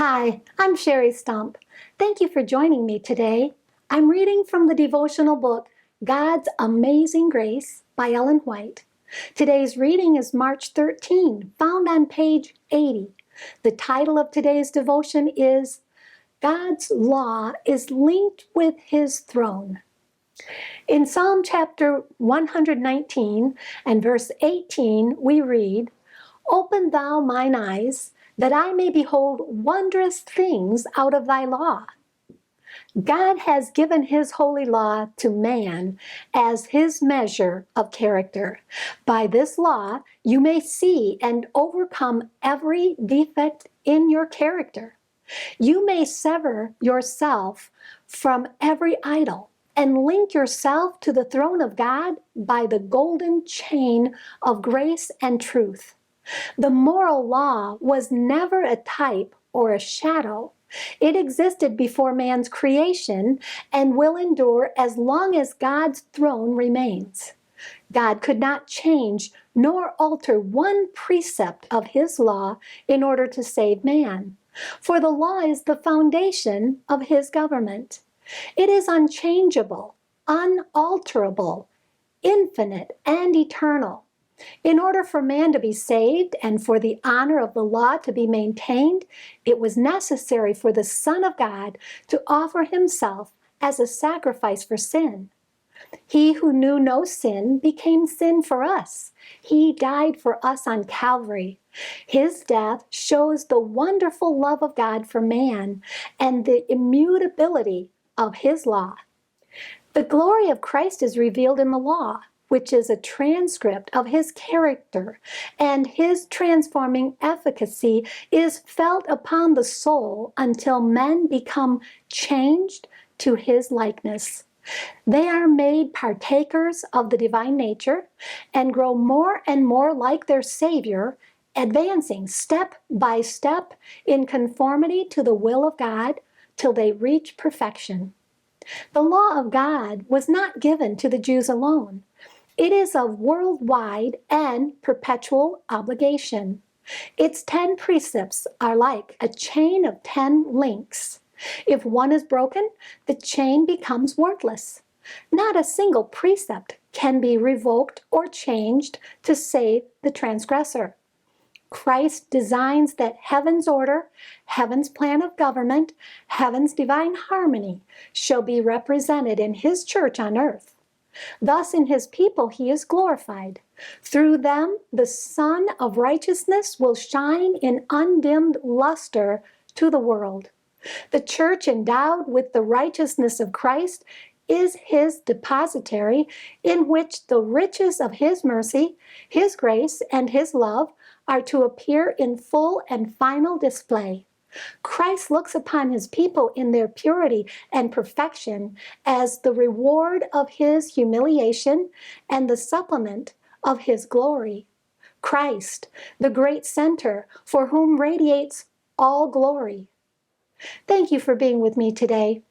Hi, I'm Sherry Stump. Thank you for joining me today. I'm reading from the devotional book, God's Amazing Grace by Ellen White. Today's reading is March 13, found on page 80. The title of today's devotion is God's Law is Linked with His Throne. In Psalm chapter 119 and verse 18, we read, "Open thou mine eyes, that I may behold wondrous things out of thy law." God has given his holy law to man as his measure of character. By this law, you may see and overcome every defect in your character. You may sever yourself from every idol and link yourself to the throne of God by the golden chain of grace and truth. The moral law was never a type or a shadow. It existed before man's creation and will endure as long as God's throne remains. God could not change nor alter one precept of his law in order to save man, for the law is the foundation of his government. It is unchangeable, unalterable, infinite, and eternal. In order for man to be saved and for the honor of the law to be maintained, it was necessary for the Son of God to offer himself as a sacrifice for sin. He who knew no sin became sin for us. He died for us on Calvary. His death shows the wonderful love of God for man and the immutability of his law. The glory of Christ is revealed in the law, which is a transcript of his character, and his transforming efficacy is felt upon the soul until men become changed to his likeness. They are made partakers of the divine nature and grow more and more like their Savior, advancing step by step in conformity to the will of God till they reach perfection. The law of God was not given to the Jews alone. It is of worldwide and perpetual obligation. Its 10 precepts are like a chain of 10 links. If one is broken, the chain becomes worthless. Not a single precept can be revoked or changed to save the transgressor. Christ designs that heaven's order, heaven's plan of government, heaven's divine harmony shall be represented in his church on earth. Thus, in his people, he is glorified. Through them, the Sun of Righteousness will shine in undimmed luster to the world. The church, endowed with the righteousness of Christ, is his depositary, in which the riches of his mercy, his grace, and his love are to appear in full and final display. Christ looks upon his people in their purity and perfection as the reward of his humiliation and the supplement of his glory. Christ, the great center for whom radiates all glory. Thank you for being with me today.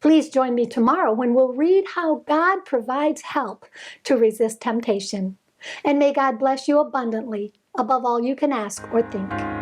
Please join me tomorrow when we'll read how God provides help to resist temptation. And may God bless you abundantly, above all you can ask or think.